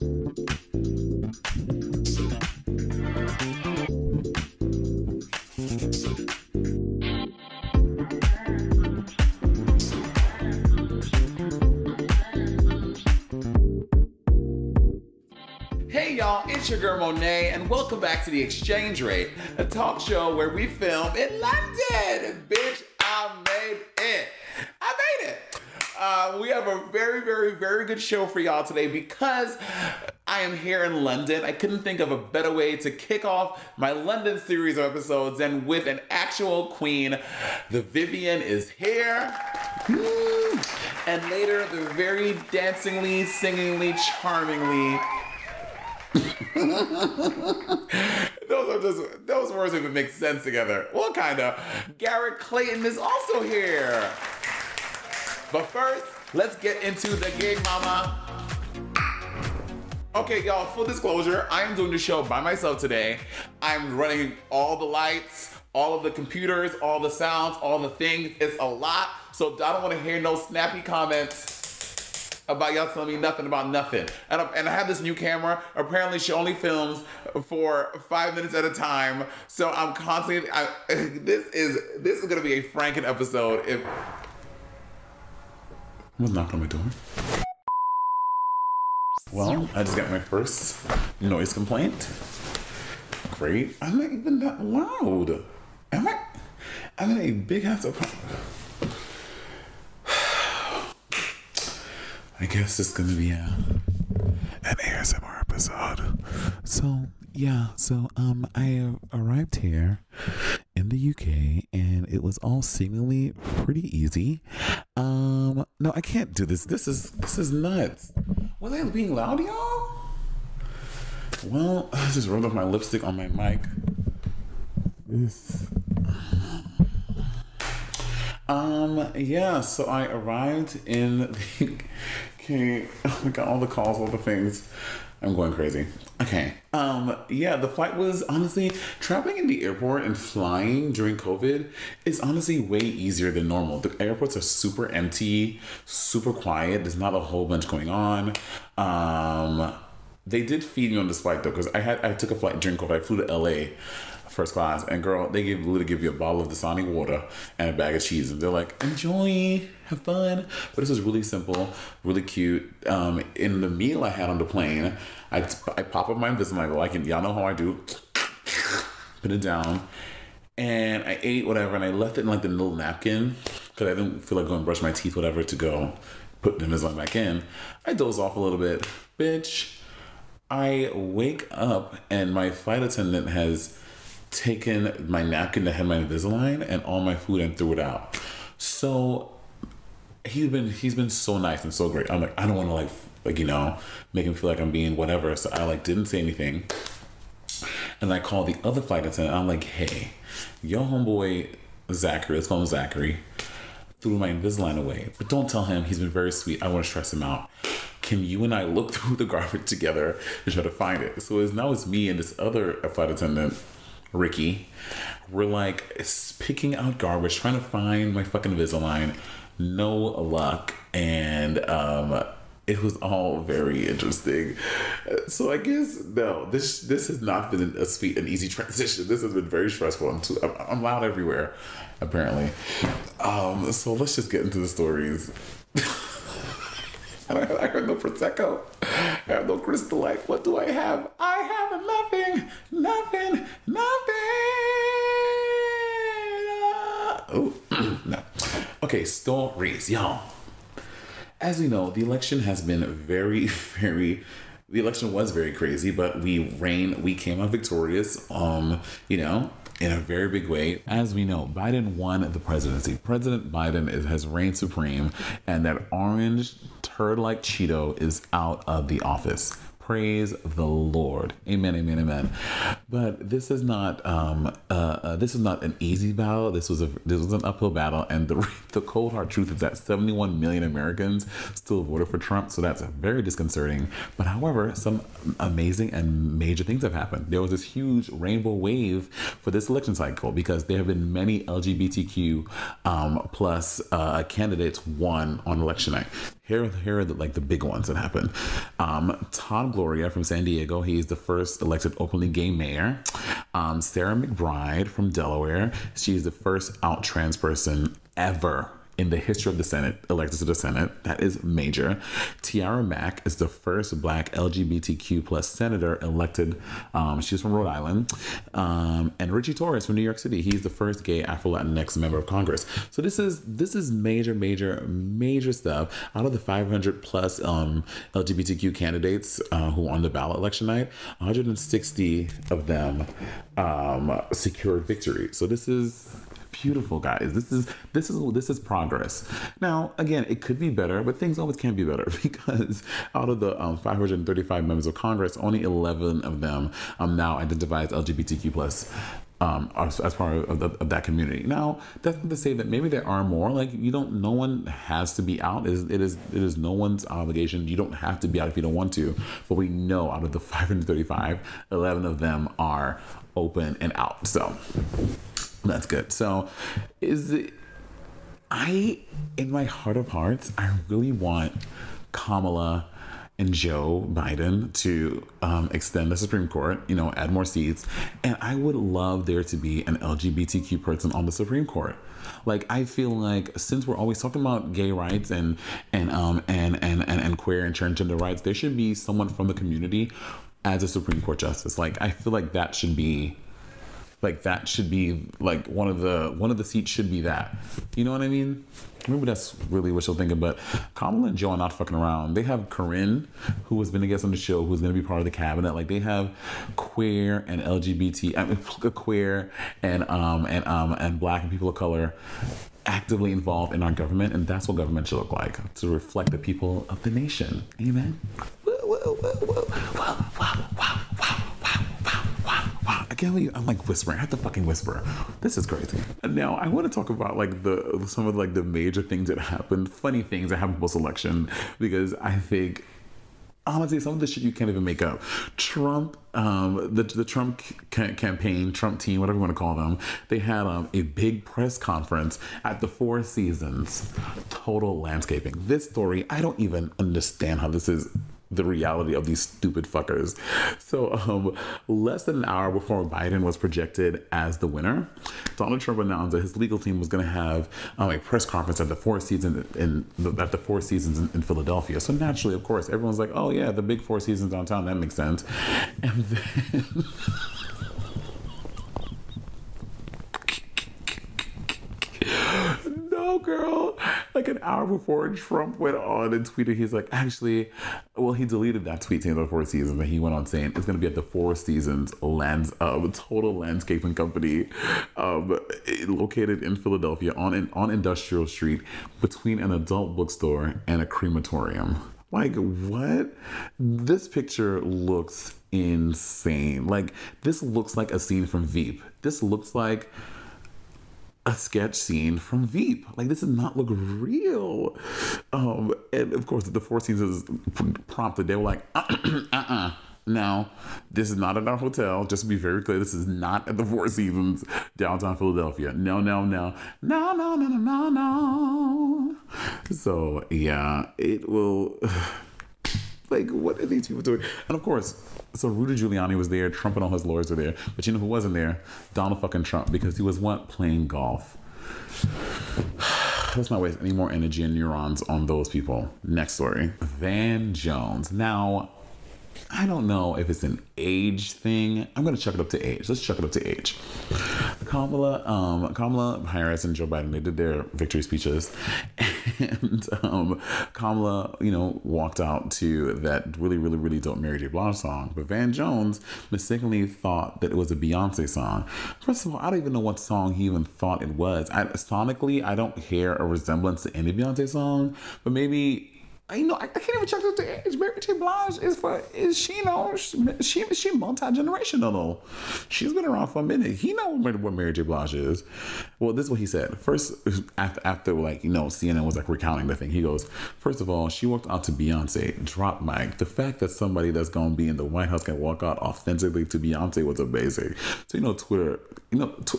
Hey y'all, it's your girl Monét, and welcome back to The Exchange Rate, a talk show where we film in London. Bitch, I made it. I made it. We have a very, very, very good show for y'all today because I am here in London. I couldn't think of a better way to kick off my London series of episodes than with an actual queen. The Vivienne is here. And later, the very dancingly, singingly, charmingly... those words even make sense together. Well, kinda. Garrett Clayton is also here. But first, let's get into the game, mama. Okay, y'all, full disclosure, I am doing the show by myself today. I'm running all the lights, all of the computers, all the sounds, all the things. It's a lot, so I don't want to hear no snappy comments about y'all telling me nothing about nothing. And I have this new camera. Apparently she only films for 5 minutes at a time. So I'm constantly, this is gonna be a Franken episode. What's knocking on my door? Well, I just got my first noise complaint. Great. I'm not even that loud. Am I? I'm in a big ass apartment. I guess it's gonna be an ASMR episode. So I arrived here in the UK and it was all seemingly pretty easy. No, I can't do this. This is nuts. Was I being loud, y'all? Well, I just rubbed off my lipstick on my mic. Yeah, so I arrived in the... Okay, oh my God, all the calls, all the things. I'm going crazy. Okay, yeah, the flight was honestly, traveling in the airport and flying during COVID is honestly way easier than normal. The airports are super empty, super quiet. There's not a whole bunch going on. They did feed me on this flight though, because I took a flight during COVID. I flew to LA first class, and girl, they literally give you a bottle of Dasani water and a bag of cheese, and they're like, enjoy, have fun. But this was really simple, really cute. In the meal I had on the plane, I pop up my Invisalign, like y'all know how I do, put it down, and I ate whatever, and I left it in like the little napkin because I didn't feel like going to brush my teeth, whatever, to go put the Invisalign back in. I doze off a little bit, bitch. I wake up and my flight attendant has taken my napkin that had my Invisalign and all my food and threw it out. So he's been so nice and so great. I'm like, I don't want to like you know, make him feel like I'm being whatever. So I didn't say anything. And I called the other flight attendant. I'm like, hey, your homeboy Zachary, let's call him Zachary, threw my Invisalign away. But don't tell him, he's been very sweet. I want to stress him out. Can you and I look through the garbage together to try to find it? So now it's me and this other flight attendant, Ricky. We're like picking out garbage, trying to find my fucking Invisalign. No luck. And it was all very interesting. So I guess, no, this has not been a sweet and easy transition. This has been very stressful. I'm loud everywhere, apparently. So let's just get into the stories. I have no Prosecco. I have no Crystal Light. What do I have? I have nothing. Oh, no. Okay, stories, y'all. As we know, the election has been the election was very crazy, but we came out victorious, you know, in a very big way. As we know, Biden won the presidency. President Biden has reigned supreme, and that orange turd-like Cheeto is out of the office. Praise the Lord. Amen, amen, amen. But this is not an easy battle. This was an uphill battle, and the cold hard truth is that 71 million Americans still voted for Trump. So that's very disconcerting. But however, some amazing and major things have happened. There was this huge rainbow wave for this election cycle because there have been many LGBTQ plus candidates won on election night. Here are the big ones that happened. Todd Gloria from San Diego. He's the first elected openly gay mayor. Sarah McBride from Delaware. She's the first out trans person ever in the history of the Senate, elected to the Senate. That is major. Tiara Mack is the first Black LGBTQ plus senator elected. She's from Rhode Island. And Richie Torres from New York City. He's the first gay Afro-Latinx member of Congress. So this is major stuff. Out of the 500 plus LGBTQ candidates who were on the ballot election night, 160 of them secured victory. So this is beautiful, guys. This is progress. Now, again, it could be better, but things always can be better, because out of the 535 members of Congress, only 11 of them now identify as LGBTQ plus as part of that community. Now, that's not to say that maybe there are more. Like, no one has to be out. It is no one's obligation. You don't have to be out if you don't want to. But we know out of the 535, 11 of them are open and out. So that's good. So in my heart of hearts, I really want Kamala and Joe Biden to extend the Supreme Court, add more seats. And I would love there to be an LGBTQ person on the Supreme Court. Like, I feel like, since we're always talking about gay rights and queer and transgender rights, there should be someone from the community as a Supreme Court justice. Like, I feel like that should be one of the seats should be that. You know what I mean? Maybe that's really what you're thinking, but Kamala and Joe are not fucking around. They have Corinne, who has been a guest on the show, who's going to be part of the cabinet. Like, they have queer and LGBT, queer and Black and people of color actively involved in our government, and that's what government should look like, to reflect the people of the nation. Amen. I can't believe I'm like whispering. I have to fucking whisper. This is crazy. Now, I want to talk about some of the major things that happened, funny things that happened post-election, because I think, honestly, some of the shit you can't even make up. Trump, the Trump campaign, Trump team, whatever you want to call them, they had a big press conference at the Four Seasons Total Landscaping. This story, I don't even understand how this is the reality of these stupid fuckers. So less than an hour before Biden was projected as the winner, Donald Trump announced that his legal team was going to have a press conference at the Four Seasons in Philadelphia. So naturally, of course, everyone's like, oh yeah, the big Four Seasons downtown, that makes sense. And then no, girl. Like, an hour before Trump went on and tweeted, he's like, actually, well, he deleted that tweet saying the Four Seasons, and he went on saying it's going to be at the Four Seasons Total Landscaping Company, located in Philadelphia on Industrial Street, between an adult bookstore and a crematorium. Like, what? This picture looks insane. Like, this looks like a scene from Veep. This looks like a sketch scene from Veep. Like, this does not look real. And of course, the Four Seasons prompted. They were like, no, this is not at our hotel. Just to be very clear, this is not at the Four Seasons downtown Philadelphia. No. So yeah, it will. Like, what are these people doing? And of course, so Rudy Giuliani was there, Trump and all his lawyers were there, but you know who wasn't there? Donald fucking Trump, because he was playing golf. Let's not waste any more energy and neurons on those people. Next story. Van Jones. Now, I don't know if it's an age thing. I'm going to chuck it up to age. Let's chuck it up to age. Kamala Harris and Joe Biden, they did their victory speeches. And Kamala, walked out to that really, really, really dope Mary J. Blige song. But Van Jones mistakenly thought that it was a Beyonce song. First of all, I don't even know what song he even thought it was. Sonically, I don't hear a resemblance to any Beyonce song. But maybe... I can't even check the age. Mary J. Blige she multi-generational. She's been around for a minute. He knows what Mary J. Blige is. Well, this is what he said. First, after CNN was recounting the thing, he goes, first of all, she walked out to Beyonce, drop mic. The fact that somebody that's going to be in the White House can walk out authentically to Beyonce was amazing. So, Twitter,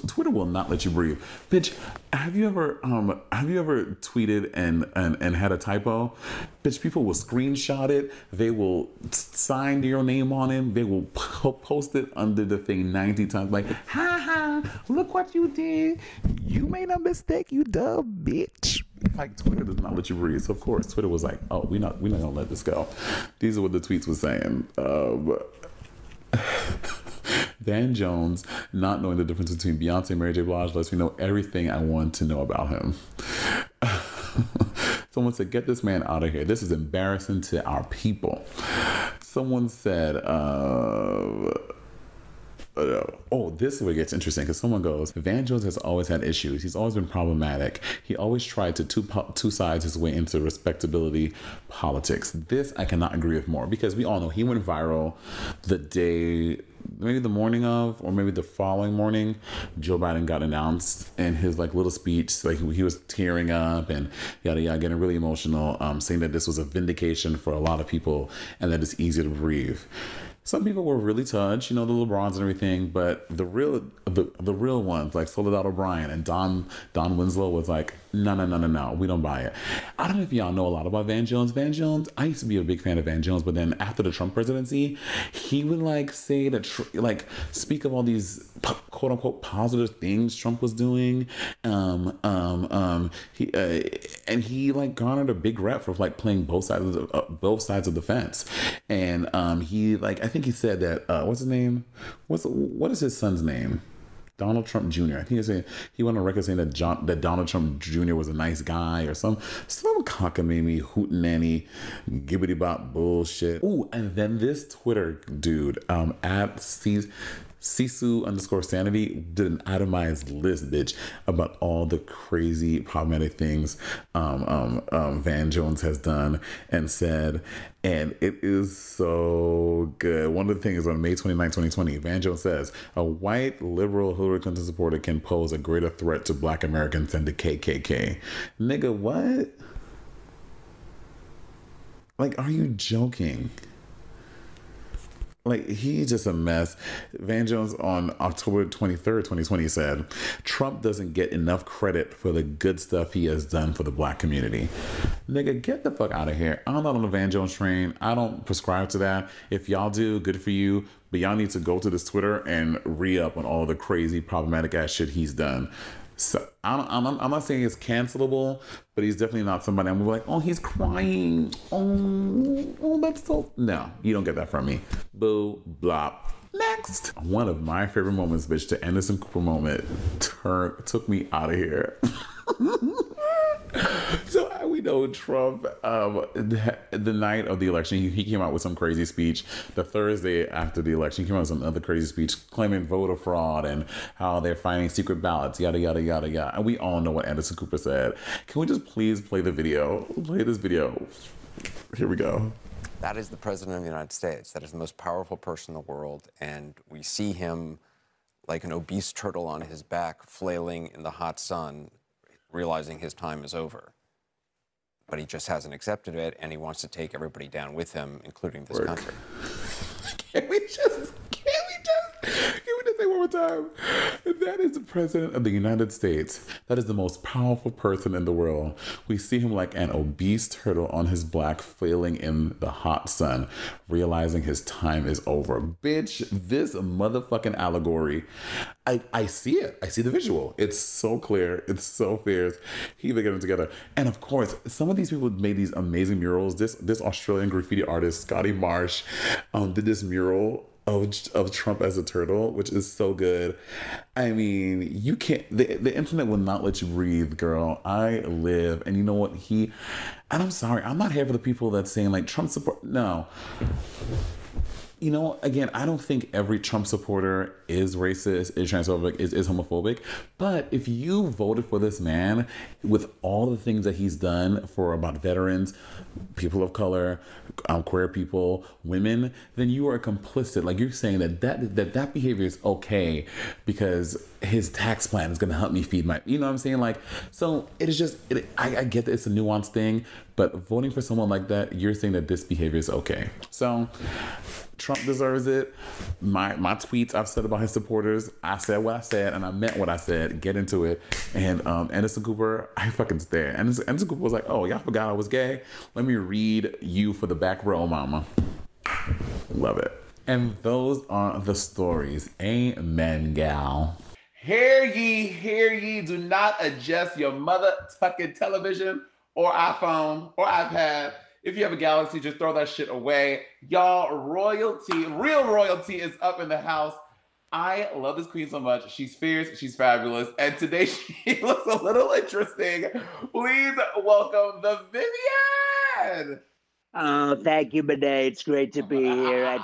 Twitter will not let you breathe. Bitch, have you ever tweeted and had a typo? Bitch, people will screenshot it. They will sign your name on it. They will post it under the thing 90 times. Like, ha ha, look what you did. You made a mistake, you dumb bitch. Like, Twitter does not let you breathe. So, of course, Twitter was like, oh, we're not going to let this go. These are what the tweets were saying. Van Jones, not knowing the difference between Beyonce and Mary J. Blige, lets me know everything I want to know about him. Someone said, get this man out of here. This is embarrassing to our people. Someone said, this is where it gets interesting, because someone goes, Van Jones has always had issues. He's always been problematic. He always tried to two sides his way into respectability politics. This I cannot agree with more, because we all know he went viral the day, maybe the morning of, or maybe the following morning, Joe Biden got announced, and his like little speech, like he was tearing up and yada yada, getting really emotional, saying that this was a vindication for a lot of people and that it's easier to breathe. Some people were really touched, the LeBrons and everything, but the real ones, like Soledad O'Brien and Don Winslow, was like, no, we don't buy it. I don't know if y'all know a lot about Van Jones. Van Jones, I used to be a big fan of Van Jones, but then after the Trump presidency, he would like say that, speak of all these quote unquote positive things Trump was doing. He like garnered a big rep for like playing both sides of the fence. And he like, I think he said that, what's his name? What is his son's name? Donald Trump Jr. I think he went on record saying that Donald Trump Jr. was a nice guy, or some cockamamie hootenanny gibbity bop bullshit. Ooh, and then this Twitter dude at Sisu_sanity did an itemized list, bitch, about all the crazy problematic things Van Jones has done and said, and it is so good. One of the things on May 29, 2020, Van Jones says, a white liberal Hillary Clinton supporter can pose a greater threat to Black Americans than the KKK. Nigga, what? Like, are you joking? Like, he's just a mess. Van Jones on October 23rd, 2020 said, Trump doesn't get enough credit for the good stuff he has done for the Black community. Nigga, get the fuck out of here. I'm not on the Van Jones train. I don't prescribe to that. If y'all do, good for you. But y'all need to go to this Twitter and re-up on all the crazy problematic ass shit he's done. So I'm not saying it's cancelable, but he's definitely not somebody I'm like, oh, he's crying. Oh, that's so... No, you don't get that from me. Boo, blop. Next. One of my favorite moments, bitch, the Anderson Cooper moment took me out of here. So we know Trump, the night of the election, he came out with some crazy speech. The Thursday after the election, he came out with another crazy speech claiming voter fraud and how they're finding secret ballots, yada, yada, yada, yada. And we all know what Anderson Cooper said. Can we just please play the video? Play this video. Here we go. That is the President of the United States. That is the most powerful person in the world. And we see him like an obese turtle on his back, flailing in the hot sun, realizing his time is over. But he just hasn't accepted it, and he wants to take everybody down with him, including this country. Can we just say one more time? That is the President of the United States. That is the most powerful person in the world. We see him like an obese turtle on his back, flailing in the hot sun, realizing his time is over. Bitch, this motherfucking allegory, I see it. I see the visual. It's so clear. It's so fierce. He even got them together. And of course, some of these people made these amazing murals. This Australian graffiti artist, Scotty Marsh, did this mural of Trump as a turtle, which is so good. I mean, you can't, the internet will not let you breathe, girl. I live, and you know what, and I'm sorry, I'm not here for the people that's saying like Trump support, no. You know, again, I don't think every Trump supporter is racist, is transphobic, is homophobic. But if you voted for this man with all the things that he's done for about veterans, people of color, queer people, women, then you are complicit. Like, you're saying that behavior is okay because his tax plan is going to help me feed my, you know what I'm saying? Like, so it is just, I get that it's a nuanced thing, but voting for someone like that, you're saying that this behavior is okay. So Trump deserves it. My tweets I've said about his supporters, I said what I said, and I meant what I said. Get into it. And Anderson Cooper, I fucking stand. Anderson Cooper was like, oh, y'all forgot I was gay? Let me read you for the back row, mama. Love it. And those are the stories. Amen, gal. Hear ye, do not adjust your mother-tucking television or iPhone or iPad. If you have a Galaxy, just throw that shit away. Y'all, royalty, real royalty is up in the house. I love this queen so much. She's fierce, she's fabulous, and today she looks a little interesting. Please welcome the Vivienne! Oh, thank you, Monét. It's great to be here.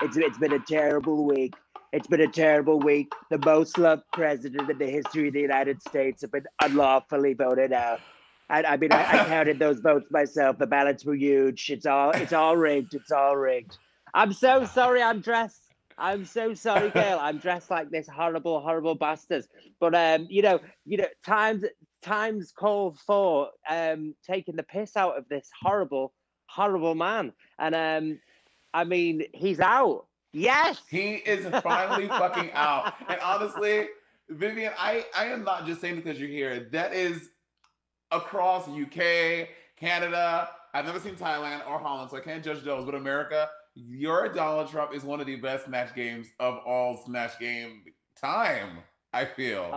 It's been a terrible week. It's been a terrible week. The most loved president in the history of the United States have been unlawfully voted out. I counted those votes myself. The ballots were huge. It's all rigged. It's all rigged. I'm so sorry. I'm so sorry, Gail. I'm dressed like this horrible, horrible bastard. But times call for taking the piss out of this horrible, horrible man. And I mean, he's out. Yes, he is finally fucking out. And honestly, Vivienne, I am not just saying because you're here. That is across UK, Canada. I've never seen Thailand or Holland, so I can't judge those. But America, your Donald Trump is one of the best Snatch games of all Snatch game time. I feel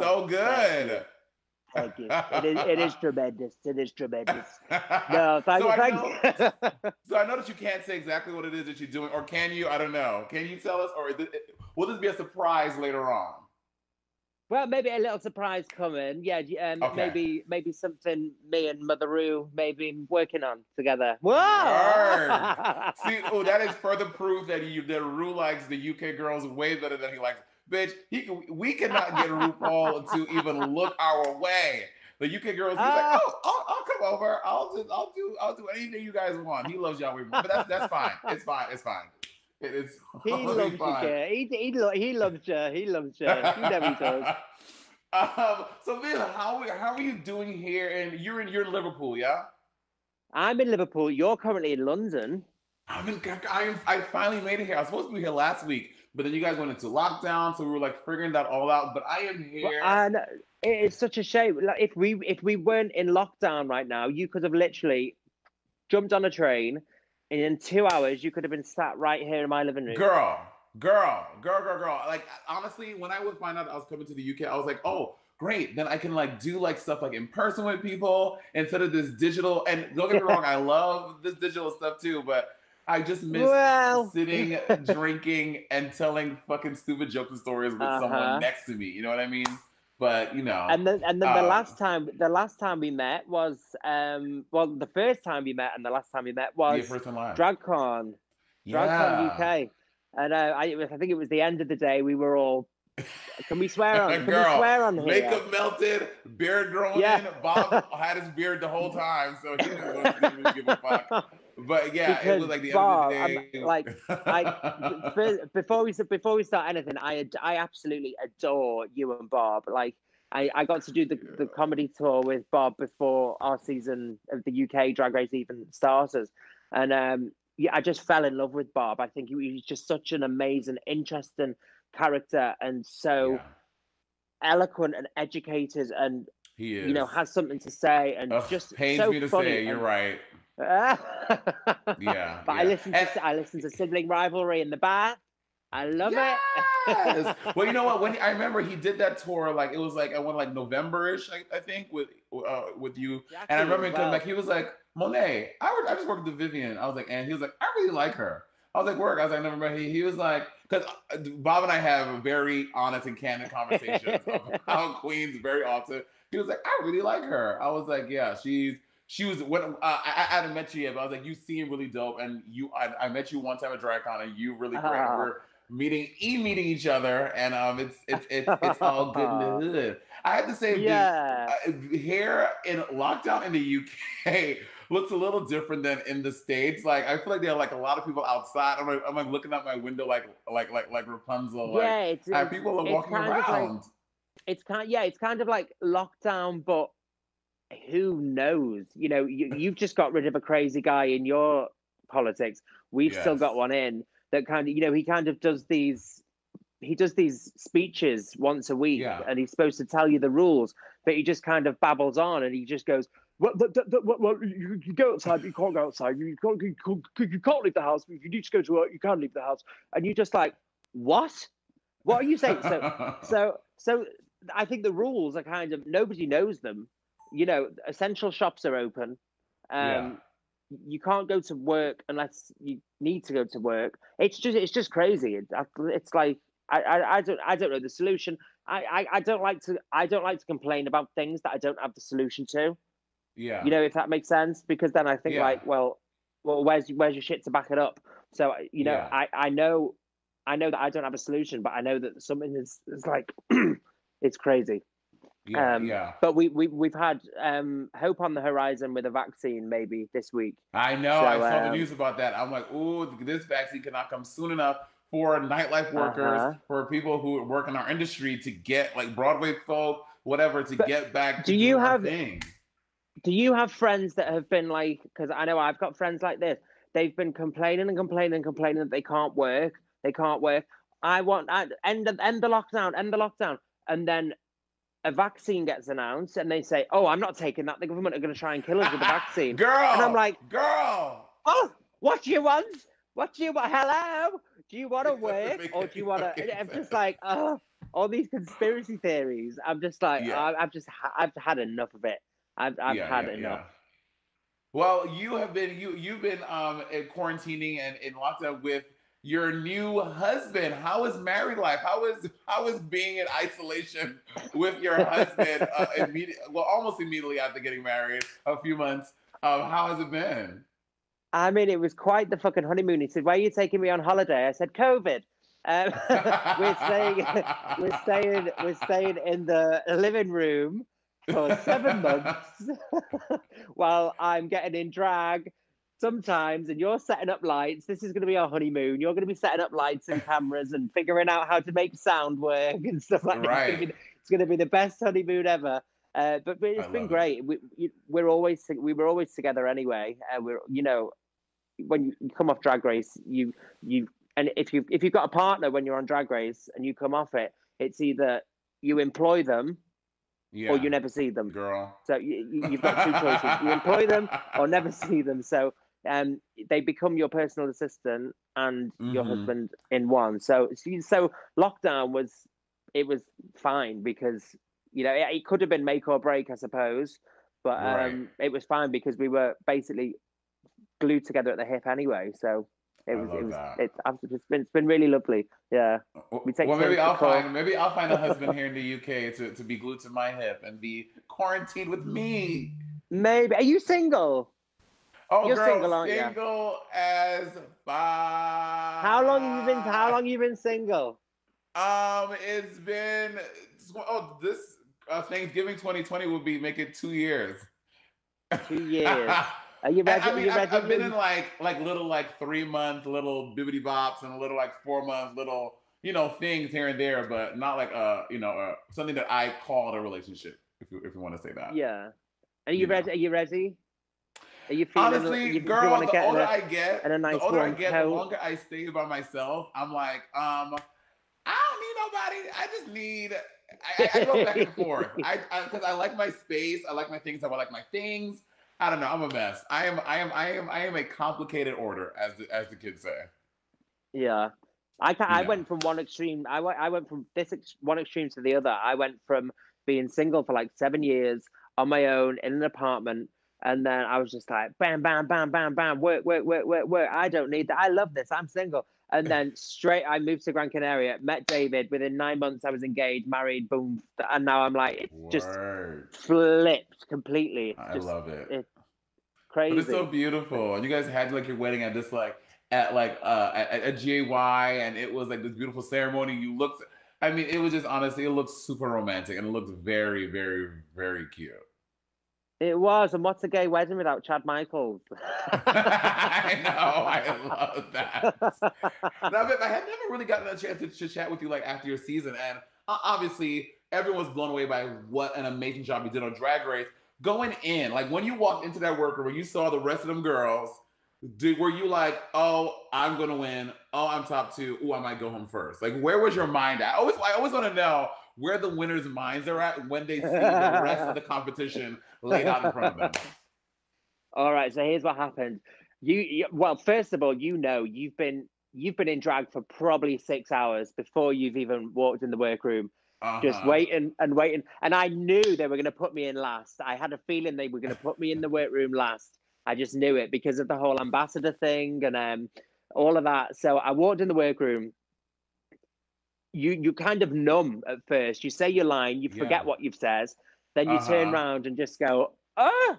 so good. Thank you. It is tremendous. It is tremendous. No, thank you. So I know that you can't say exactly what it is that you're doing, or can you? I don't know. Can you tell us, or will this be a surprise later on? Well, maybe a little surprise coming. Yeah, okay. Maybe something me and Mother Roo maybe working on together. Whoa! See, that is further proof that Roo likes the UK girls way better than he likes. Bitch, we cannot get RuPaul to even look our way. The UK girls, he's like, oh, I'll come over. I'll do anything you guys want. He loves y'all way more, but that's fine. It's fine. It is. He loves fine. You. He loves you. He loves you. You know he does. So Viv, how are you doing here? And you're in Liverpool, yeah? I'm in Liverpool. You're currently in London. I finally made it here. I was supposed to be here last week, but then you guys went into lockdown, so we were like figuring that all out. But I am here. And it's such a shame. Like if we weren't in lockdown right now, you could have literally jumped on a train, and in 2 hours you could have been sat right here in my living room. Girl. Like honestly, when I would find out I was coming to the UK, I was like, oh, great. Then I can like do like stuff like in person with people instead of this digital. And don't get me wrong, I love this digital stuff too, but I just miss sitting, drinking, and telling fucking stupid jokes and stories with someone next to me. You know what I mean? But you know. And then the last time we met was the first time we met and the last time we met was DragCon UK, and I think it was the end of the day. We were all. Can we swear on? Can we swear on here? Makeup melted, beard growing in. Bob had his beard the whole time, so he didn't give a fuck. But yeah, because it was like the Bob, end of the day. Before we start anything, I absolutely adore you and Bob. Like I got to do the comedy tour with Bob before our season of the UK Drag Race even started, and I just fell in love with Bob. I think he was just such an amazing, interesting character and so eloquent and educated, and he is. Has something to say and just pains so me to funny. say you're right. But I listen to Sibling Rivalry in the bath. I love it. Well, you know what? When I remember he did that tour, like it was like I went like November-ish, I think, with you. Exactly. And I remember him coming back. He was like, Monét, I just worked with Vivienne. I was like, and he was like, I really like her. I was like, work. I was like, never mind. He was like, because Bob and I have very honest and candid conversations about queens very often. He was like, I really like her. I was like, yeah, she was when I hadn't met you yet, but I was like, you seem really dope, and I met you one time at DragCon, and you really great. We're meeting each other, and it's all good in the hood. I have to say, here in lockdown in the UK looks a little different than in the States. Like I feel like there are like a lot of people outside. I'm like looking out my window like Rapunzel. And people are walking around. It's kind of like lockdown, but who knows? You've just got rid of a crazy guy in your politics. We've still got one in that kind of, he kind of does these. He does these speeches once a week, and he's supposed to tell you the rules, but he just kind of babbles on, and he just goes, "Well, you go outside, but you can't go outside. You can't leave the house. If you need to go to work, you can't leave the house." And you're just like, "What? What are you saying?" So I think the rules are kind of, nobody knows them. Essential shops are open. You can't go to work unless you need to go to work. It's just crazy. It's like, I don't know the solution. I don't like to complain about things that I don't have the solution to. Yeah. If that makes sense, because then I think like, well, where's your shit to back it up? So I know that I don't have a solution, but I know that something is like it's crazy. But we've had hope on the horizon with a vaccine maybe this week. I know. I saw the news about that. I'm like, ooh, this vaccine cannot come soon enough for nightlife workers, for people who work in our industry to get, like Broadway folk, whatever, to get back to doing our thing. Do you have friends that have been like, because I know I've got friends like this, they've been complaining that they can't work. I want end the lockdown. And then a vaccine gets announced and they say, "Oh, I'm not taking that. The government are going to try and kill us with the vaccine." Girl! And I'm like, girl! Oh, what do you want? Hello? Do you want to work or do you want to? I'm just like, oh, all these conspiracy theories. I'm just like, I've had enough of it. I've had enough. Well, you've been quarantining and in lockdown with your new husband. How is married life? How is being in isolation with your husband almost immediately after getting married, a few months? How has it been? I mean, it was quite the fucking honeymoon. He said, "Why are you taking me on holiday?" I said, "COVID." We're staying in the living room for 7 months while I'm getting in drag sometimes, and you're setting up lights. This is going to be our honeymoon. You're going to be setting up lights and cameras and figuring out how to make sound work and stuff like that. It's going to be the best honeymoon ever. But it's been great. We were always together anyway. When you come off Drag Race, and if you've got a partner when you're on Drag Race and you come off it, it's either you employ them or you never see them. Girl. So you've got two choices: you employ them or never see them. So they become your personal assistant and your husband in one. So lockdown was fine because it could have been make or break, I suppose, but it was fine because we were basically glued together at the hip anyway. So it's been really lovely. Yeah. Maybe I'll find a husband here in the UK to be glued to my hip and be quarantined with me. Maybe. Are you single? Oh, You're girl, single, aren't you? Single as fuck. How long have you been single? It's been this Thanksgiving 2020 will make it 2 years. 2 years. Are you ready? I've been in like little 3-month little bibbity bops and a little 4-month little things here and there, but not like something that I call a relationship, if you want to say that. Yeah. Are you ready? Are you ready? Are you feeling? Honestly, girl, the older I get, the longer I stay by myself. I'm like, I don't need nobody. I just need. I go back and forth. Because I like my space. I like my things. I like my things. I don't know. I'm a mess. I am a complicated order, as the kids say. Yeah, I went from one extreme. I went from one extreme to the other. I went from being single for 7 years on my own in an apartment, and then I was just like, bam, bam, bam, bam, bam, work. I don't need that. I love this. I'm single. And then I moved to Gran Canaria, met David. Within 9 months, I was engaged, married, boom. And now I'm like, it's just flipped completely. I love it. It's crazy. But it's so beautiful. And you guys had your wedding at this at GAY, and it was this beautiful ceremony. You looked, it was just honestly, it looked super romantic and it looked very, very, very cute. It was, and what's a gay wedding without Chad Michaels? I know, I love that. Now, Viv, I had never really gotten a chance to chat with you after your season, and obviously everyone was blown away by what an amazing job you did on Drag Race. Going in, when you walked into that workroom, when you saw the rest of them girls, Were you like, oh, I'm gonna win. Oh, I'm top two. Oh, I might go home first. Like, where was your mind at? I always want to know where the winners' minds are at when they see the rest of the competition laid out in front of them. All right, so here's what happened. Well, first of all, you've been in drag for probably 6 hours before you've even walked in the workroom, just Uh-huh. waiting and waiting. And I knew they were going to put me in last. I had a feeling they were going to put me in the workroom last. I just knew it because of the whole ambassador thing and all of that. So I walked in the workroom. You kind of numb at first. You say your line, you forget Yeah. what you've said, then you turn Uh-huh. around and just go, oh,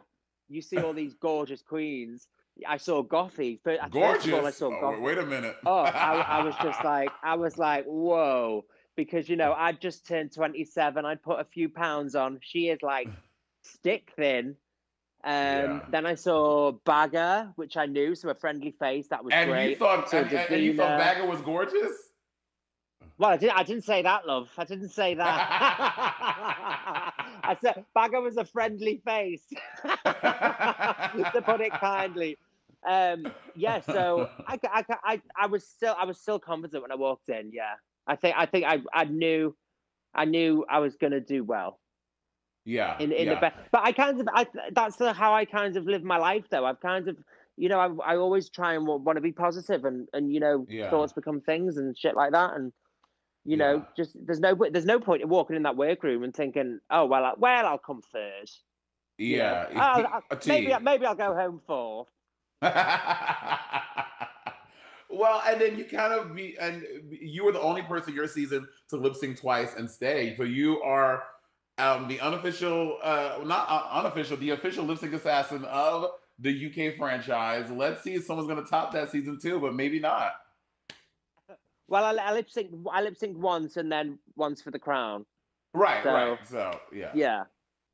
you see all these gorgeous queens. I saw Gothy. First of all, I Gorgeous. saw Oh, Gothy. wait a minute. Oh, I was just like, I was like, whoa, because I'd just turned 27. I'd put a few pounds on. She is like stick thin. Yeah. Then I saw Bagger, which I knew, so a friendly face. That was And you great. thought So and you thought Davina. Bagger was gorgeous? Well, I didn't say that, love. I didn't say that. I said Bagger was a friendly face, to put it kindly. Yeah. So I was still confident when I walked in. Yeah, I knew I was gonna do well Yeah, in the yeah, best. But that's how I kind of live my life, though. I've kind of I always try and want to be positive and yeah, thoughts become things and shit like that and yeah, just there's no point in walking in that workroom and thinking, oh well, I'll come third. yeah. A T. Maybe I'll go home fourth. Well, and then you kind of and you were the only person your season to lip sync twice and stay. So you are the unofficial, not unofficial, the official lip sync assassin of the UK franchise. Let's see if someone's going to top that season two, but maybe not. Well, I lip sync once and then once for the crown. Right, So right. So yeah,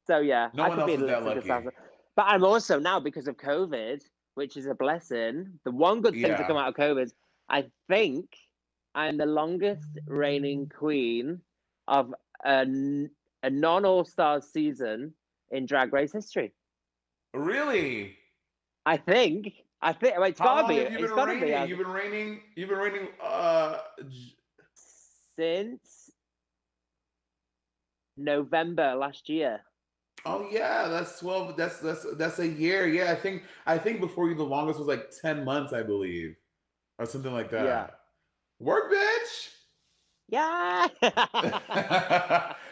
yeah, no I one could be else a is lip that sync lucky. assassin. But I'm also now because of COVID, which is a blessing. The one good thing to come Yeah. out of COVID, I think I'm the longest reigning queen of a, a non All Stars season in Drag Race history. Really? I think well, How long have you been it's got to be reigning? You've been reigning since November last year. oh yeah, that's 12. That's a year. Yeah, I think before you the longest was like 10 months, I believe. Or something like Yeah. that. Work, bitch. Yeah.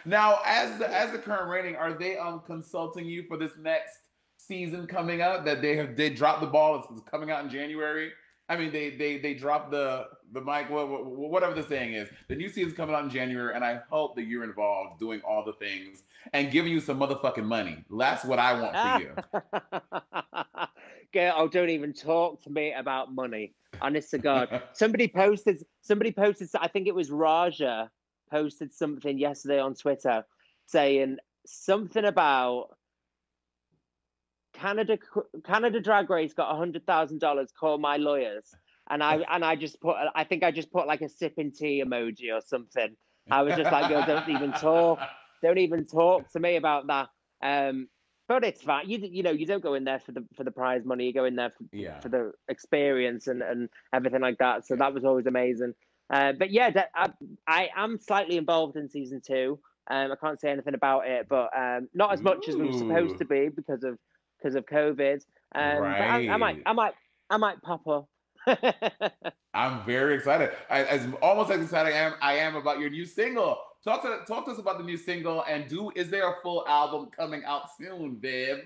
Now, as the current rating, are they consulting you for this next season coming out that they dropped the ball? It's coming out in January. I mean, they dropped the mic, whatever the saying is. The new season's coming out in January, and I hope that you're involved doing all the things and giving you some motherfucking money. That's what I want for you. Girl, oh, don't even talk to me about money. Honest to God. Somebody posted, I think it was Raja, posted something yesterday on Twitter saying something about Canada Drag Race got $100,000. Call my lawyers, I just put I think I just put like a sipping tea emoji or something. I was just like, girl, don't even talk to me about that. But it's fine. You don't go in there for the prize money. You go in there Yeah, for the experience and everything like that. So yeah. that was always amazing. But yeah, I am slightly involved in season two. I can't say anything about it, but not as much as we were supposed Ooh, to be because of COVID. But right. I might pop up. I'm very excited. As almost as excited I am about your new single. Talk to us about the new single and is there a full album coming out soon, babe?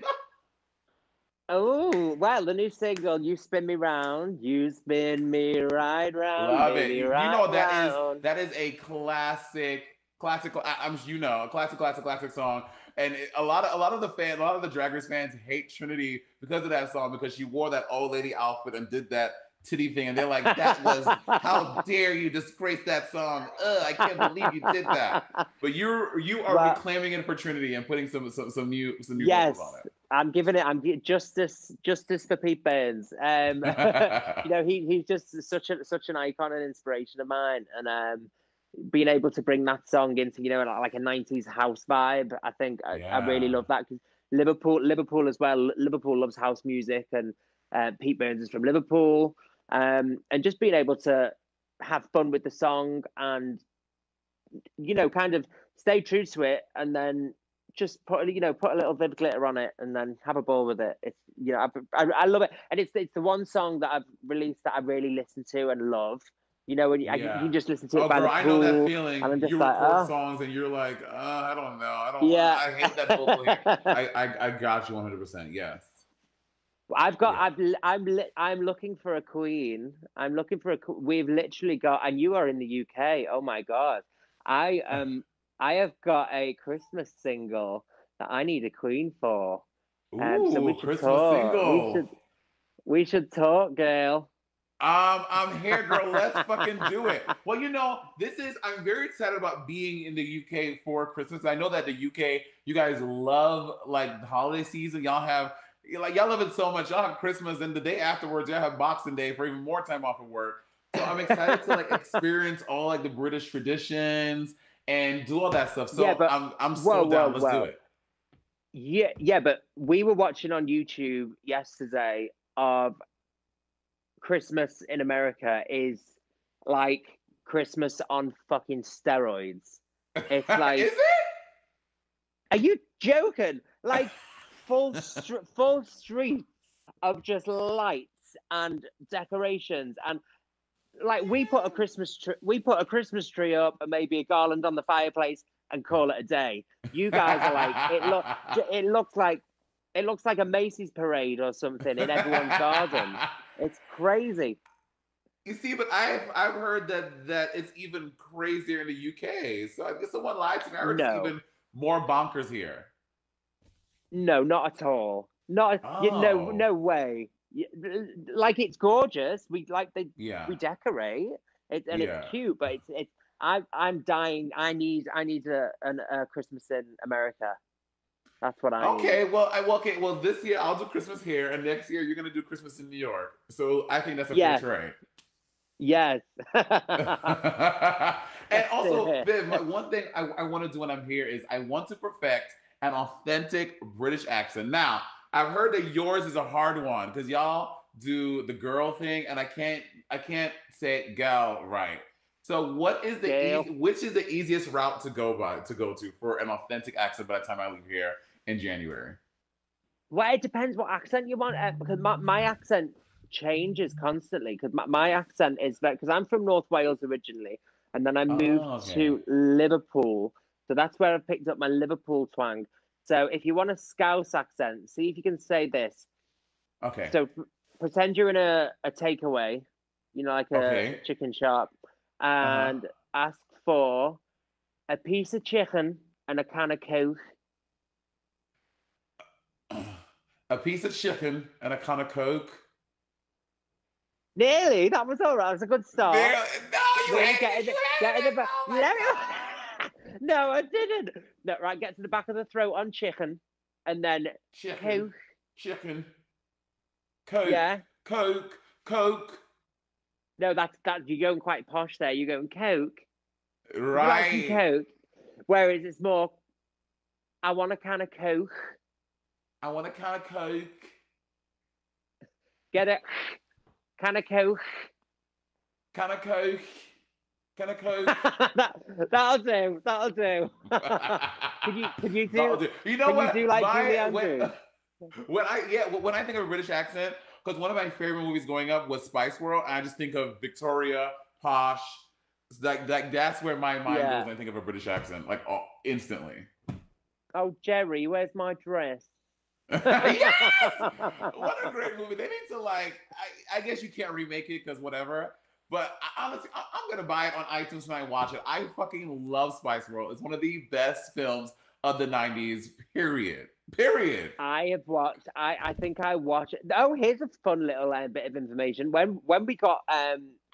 Oh, well, the new single, You Spin Me Round, You Spin Me Right Round, Love it. Baby, You right know round. that is a classical. I'm a classic song. And a lot of the Drag Race fans hate Trinity because of that song because she wore that old lady outfit and did that titty thing, and they're like, "That was how dare you disgrace that song? Ugh, I can't believe you did that." But you are Well, reclaiming it for Trinity and putting some new vocals on yes, justice for Pete Burns. it. He's just such an icon and inspiration of mine, and being able to bring that song into like a '90s house vibe, I think I really Yeah. love that because Liverpool as well. Liverpool loves house music, and Pete Burns is from Liverpool, and just being able to have fun with the song and kind of stay true to it, and then just put a little Viv glitter on it, and then have a ball with it. It's I love it, and it's the one song that I've released that I really listen to and love. When you can just listen to it by girl, the pool. I know that feeling. And I'm just You like, record songs and you're like, I don't know, yeah. I hate that vocal here. I got you 100%. Yes. I'm looking for a queen. We've literally got, and you are in the UK. Oh my God. I have got a Christmas single that I need a queen for. So we should Christmas talk. single. We should talk, girl. I'm here, girl. Let's fucking do it. Well, I'm very excited about being in the UK for Christmas. I know that the UK, you guys love like the holiday season. Y'all love it so much. Y'all have Christmas, and the day afterwards, y'all have Boxing Day for even more time off of work. So I'm excited to like experience all like the British traditions and do all that stuff. So yeah, I'm so down. Let's do it. Yeah, but we were watching on YouTube yesterday of Christmas in America is like Christmas on fucking steroids. It's like, is it? Are you joking? Like full streets of just lights and decorations, and like we put a Christmas tree up and maybe a garland on the fireplace and call it a day. You guys are like, it looks like a Macy's parade or something in everyone's garden. It's crazy. You see, but I've heard that it's even crazier in the UK. So I guess someone lied to me. I heard it's even more bonkers here. No, not at all. No way. Like it's gorgeous. We decorate it, and it's cute, but it's. I'm dying. I need a Christmas in America. That's what I Okay, need. Well, this year I'll do Christmas here, and next year you're gonna do Christmas in New York. So I think that's a fair trade. Yes. And also, Viv, one thing I want to do when I'm here is I want to perfect an authentic British accent. Now, I've heard that yours is a hard one because y'all do the girl thing, and I can't say gal right. So, which is the easiest route to go to for an authentic accent by the time I leave here in January? Well, it depends what accent you want, because my accent changes constantly. Because my accent is that because I'm from North Wales originally, and then I moved to Liverpool, so that's where I picked up my Liverpool twang. So if you want a Scouse accent, see if you can say this. Okay. So pretend you're in a takeaway, like a chicken shop, and ask for a piece of chicken and a can of Coke. A piece of chicken and a can of Coke. Nearly. That was all right. It was a good start. No, No, I didn't. No, right, get to the back of the throat on chicken, and then Coke. Chicken. Coke. Yeah. Coke. No, that's you're going quite posh there. You're going Coke. Right. You like Coke. Whereas it's more, I want a can of Coke. I want a can of Coke. Get it? Can of Coke. Can of Coke. Can of Coke. That'll do. Could you do? You know what? You do like Julie Andrews? When I think of a British accent, because one of my favorite movies growing up was Spice World, and I just think of Victoria, posh. Like that's where my mind goes when I think of a British accent, like instantly. Oh, Jerry, where's my dress? Yes! What a great movie. They need to I guess you can't remake it because whatever. But honestly, I'm going to buy it on iTunes when I watch it. I fucking love Spice World. It's one of the best films of the 90s, period. I have watched, I think I watched it. Oh, here's a fun little bit of information. When we got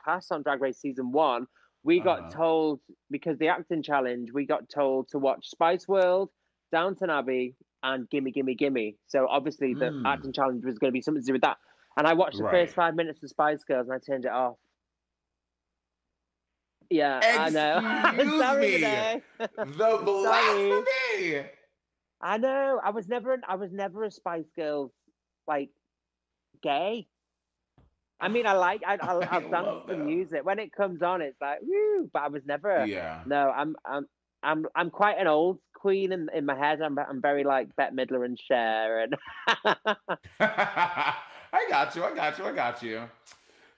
cast on Drag Race Season 1, we got told, because the acting challenge, we got told to watch Spice World, Downton Abbey, and Gimme Gimme Gimme. So obviously the acting challenge was going to be something to do with that. And I watched the first 5 minutes of Spice Girls and I turned it off. Yeah, I know. Sorry, me. The blasphemy. I know. I was never a Spice Girls Gay. I mean, I I'll dance love to that. music when it comes on. It's like woo, but I was never. Yeah. No, I'm quite an old queen in my head. I'm very like Bette Midler and Cher and I got you. I got you. I got you.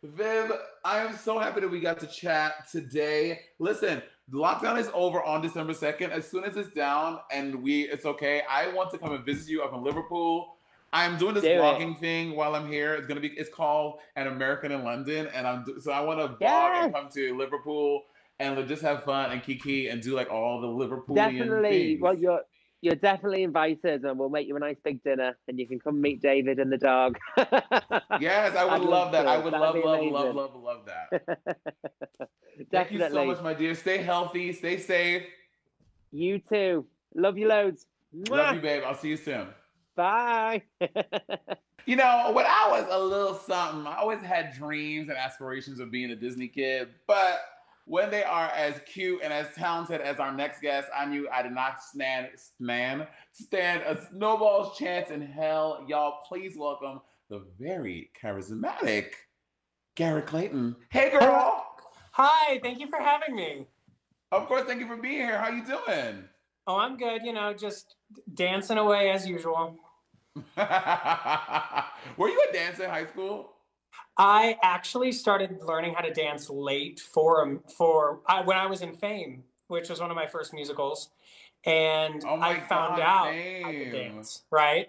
Viv, I am so happy that we got to chat today. Listen, the lockdown is over on December 2nd. As soon as it's down and it's okay, I want to come and visit you up in Liverpool. I'm doing this do it. vlogging thing while I'm here. It's called An American in London, and so I want to vlog and Yeah, come to Liverpool and just have fun and kiki and do like all the Liverpoolian definitely. things. Well, you're definitely invited, and we'll make you a nice big dinner, and you can come meet David and the dog. Yes, I would I'd love love that. I to. would That'd love, be love, love, amazing. love, love that. Thank you so much, Definitely. my dear. Stay healthy, stay safe. You too. Love you loads. Love you, Mwah! babe. I'll see you soon. Bye. You know, when I was a little something, I always had dreams and aspirations of being a Disney kid. But when they are as cute and as talented as our next guest, I knew I did not stand a snowball's chance in hell. Y'all, please welcome the very charismatic Garrett Clayton. Hey, Hello. girl. Hi, thank you for having me. Of course, thank you for being here. How you doing? Oh, I'm good, just dancing away as usual. Were you a dancer in high school? I actually started learning how to dance late when I was in Fame, which was one of my first musicals, and Oh I my found God, out I could fame. dance, right?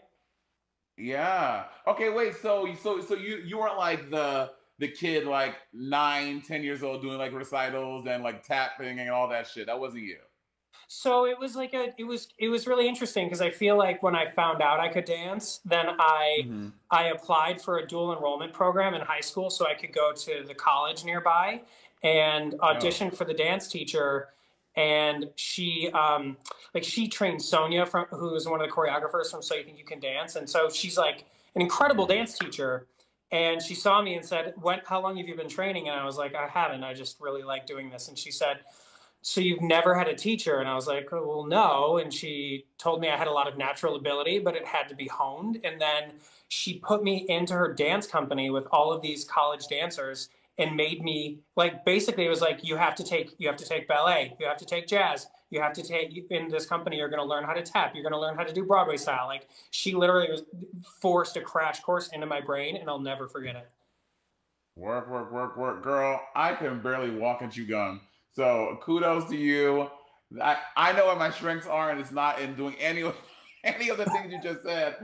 Yeah. Okay, wait, so you weren't like the kid like 9, 10 years old doing like recitals and like tapping and all that shit. That wasn't you. So it was it was really interesting because I feel like when I found out I could dance, then Hmm. I applied for a dual enrollment program in high school so I could go to the college nearby and Oh. audition for the dance teacher. And she trained Sonia who is one of the choreographers from So You Think You Can Dance, and so she's like an incredible Hmm. dance teacher. And she saw me and said, How long have you been training?" And I was like, "I haven't. I just really like doing this." And she said, "So you've never had a teacher?" And I was like, "Oh, well, no." And she told me I had a lot of natural ability, but it had to be honed. And then she put me into her dance company with all of these college dancers and made me like basically it was like you have to take ballet, you have to take jazz, you have to take in this company you're going to learn how to tap, you're going to learn how to do Broadway style. Like she literally was forced a crash course into my brain and I'll never forget it. Work, work, work, work, girl. I can barely walk and chew gum. So kudos to you. I know what my strengths are, and it's not in doing any of any of the things you just said.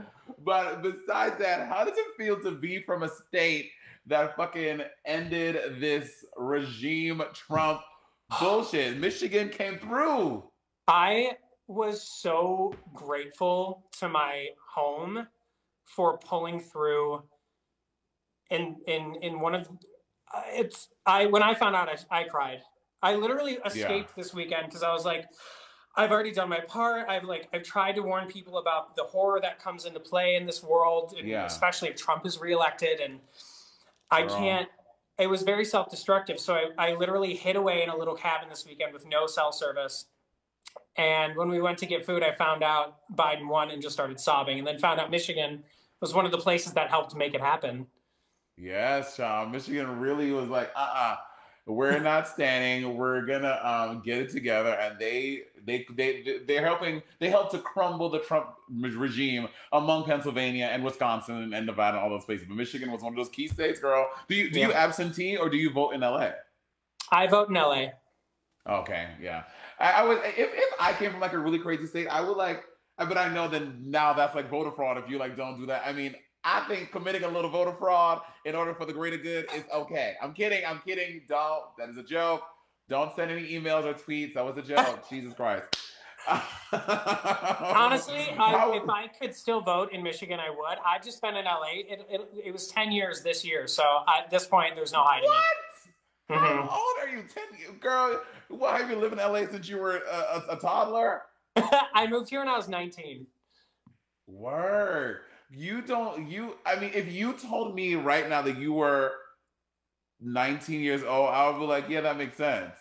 But besides that, how does it feel to be from a state that fucking ended this regime Trump bullshit? Michigan came through. I was so grateful to my home for pulling through in one of it's I when I found out I cried. I literally Yeah, escaped this weekend because I was like, I've already done my part. I've tried to warn people about the horror that comes into play in this world, and yeah, especially if Trump is reelected. And I girl. can't. It was very self-destructive. So I literally hid away in a little cabin this weekend with no cell service. And when we went to get food, I found out Biden won and just started sobbing. And then found out Michigan was one of the places that helped make it happen. Yes, child. Michigan really was like, we're not standing. We're gonna get it together, and they're helping. They helped to crumble the Trump regime among Pennsylvania and Wisconsin and Nevada and all those places. But Michigan was one of those key states, girl. Do you Yeah. absentee or do you vote in LA? I vote in LA. Okay, yeah. I would if I came from like a really crazy state, I would like. But I know that now that's like voter fraud if you like don't do that. I mean, I think committing a little voter fraud in order for the greater good is okay. I'm kidding. I'm kidding. Don't. That is a joke. Don't send any emails or tweets. That was a joke. Jesus Christ. Honestly, if How I could still vote in Michigan, I would. I've just been in LA. It was 10 years this year. So at this point, there's no hiding it. what? How Hmm. old are you? 10, girl. Why have you lived in LA since you were a toddler? I moved here when I was 19. Word. You don't you I mean if you told me right now that you were 19 years old, I would be like, yeah, that makes sense.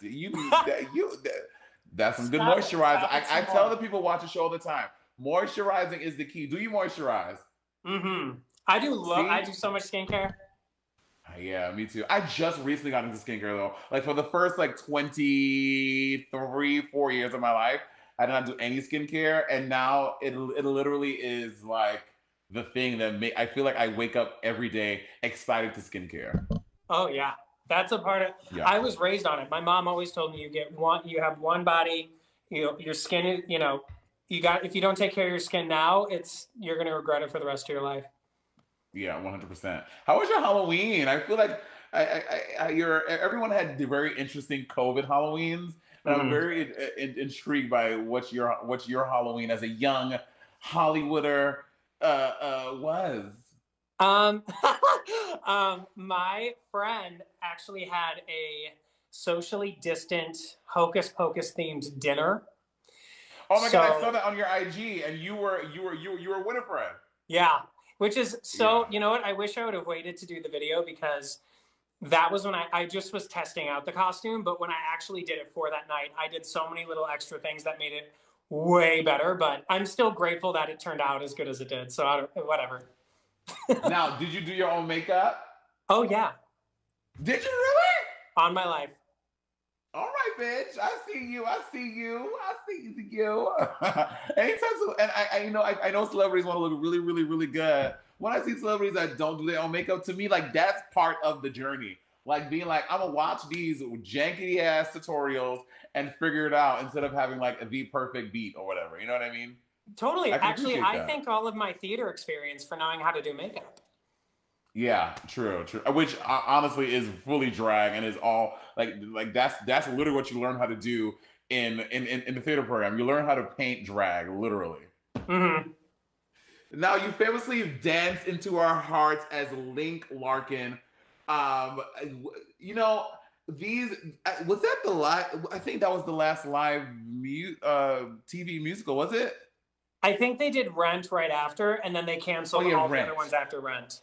That's some good moisturizer. Stop it I some tell more. the people watch the show all the time. Moisturizing is the key. Do you moisturize? Hmm. I do See? I do so much skincare. Yeah, me too. I just recently got into skincare though. Like for the first like 23, 4 years of my life, I did not do any skincare, and now it literally is like the thing that make I feel like I wake up every day excited to skincare. Oh yeah, that's a part of. Yeah. I was raised on it. My mom always told me you have one body. You know, your skin is, if you don't take care of your skin now, you're gonna regret it for the rest of your life. Yeah, 100%. How was your Halloween? I feel like everyone had the very interesting COVID Halloweens, and I'm Mhm. very intrigued by what's your Halloween as a young Hollywooder was. Um, my friend actually had a socially distant hocus pocus themed dinner. Oh my God, I saw So that on your IG, and you were Winifred. yeah, which is so, Yeah. you know what? I wish I would have waited to do the video because that was when I just was testing out the costume. But when I actually did it for that night, I did so many little extra things that made it way better. But I'm still grateful that it turned out as good as it did. So whatever. Now, did you do your own makeup? Oh, yeah. Did you really? On my life. All right, bitch. I see you. I see you. I see you. Anytime, and I know celebrities want to look really, really, really good. When I see celebrities that don't do their own makeup, to me, like that's part of the journey. Like being like, I'm gonna watch these janky ass tutorials and figure it out instead of having like the perfect beat or whatever. You know what I mean? Totally. I can Actually, appreciate I that. thank all of my theater experience for knowing how to do makeup. Yeah, true, true. Which honestly is fully drag and is all like that's literally what you learn how to do in the theater program. You learn how to paint drag, literally. Mm-hmm. Now you famously danced into our hearts as Link Larkin. Um, you know these was that the live? I think that was the last live TV musical, was it? I think they did Rent right after, and then they Oh canceled yeah, all the Rent. other ones after Rent.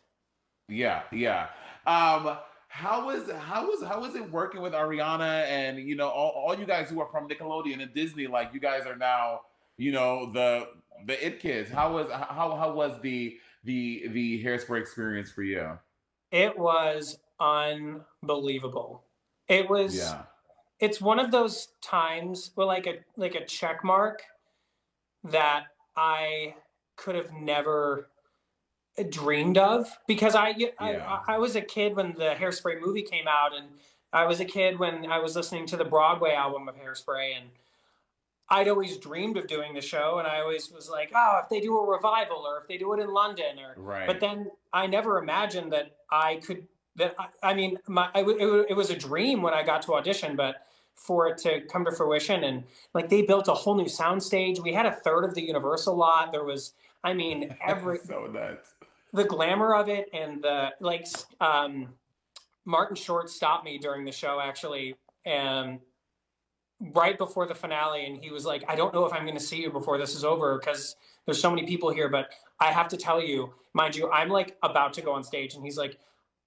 Yeah, yeah. How was it working with Ariana and all you guys who are from Nickelodeon and Disney? Like you guys are now the it kids. How was the Hairspray experience for you? It was unbelievable. It was. Yeah, It's one of those times where like a check mark that I could have never dreamed of because yeah, I was a kid when the Hairspray movie came out, and I was a kid when I was listening to the Broadway album of Hairspray, and I'd always dreamed of doing the show, and I always was like, oh, if they do a revival or if they do it in London, but right. then I never imagined that I could. I mean, it was a dream when I got to audition, but for it to come to fruition, and like they built a whole new soundstage. We had a third of the Universal lot. There was, I mean, So nuts. the glamour of it, and the Martin Short stopped me during the show actually, and right before the finale, and he was like, I don't know if I'm going to see you before this is over because there's so many people here, but I have to tell you, mind you, I'm like about to go on stage, and he's like,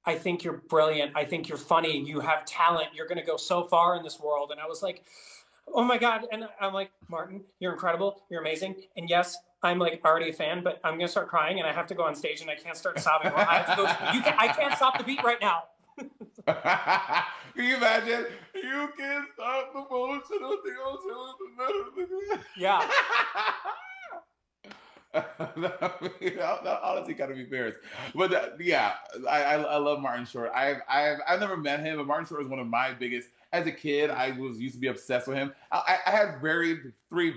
I think you're brilliant, I think you're funny, you have talent, you're going to go so far in this world. And I was like, oh my God. And I'm like, Martin, you're incredible, you're amazing, and yes, I'm like already a fan, but I'm going to start crying and I have to go on stage and I can't start sobbing. I have to go, I can't stop the beat right now. Can you imagine? You can stop the motion of the Yeah. that honestly kind of be embarrassed, but yeah, I love Martin Short. I've never met him, but Martin Short was one of my biggest. As a kid, I used to be obsessed with him. I had three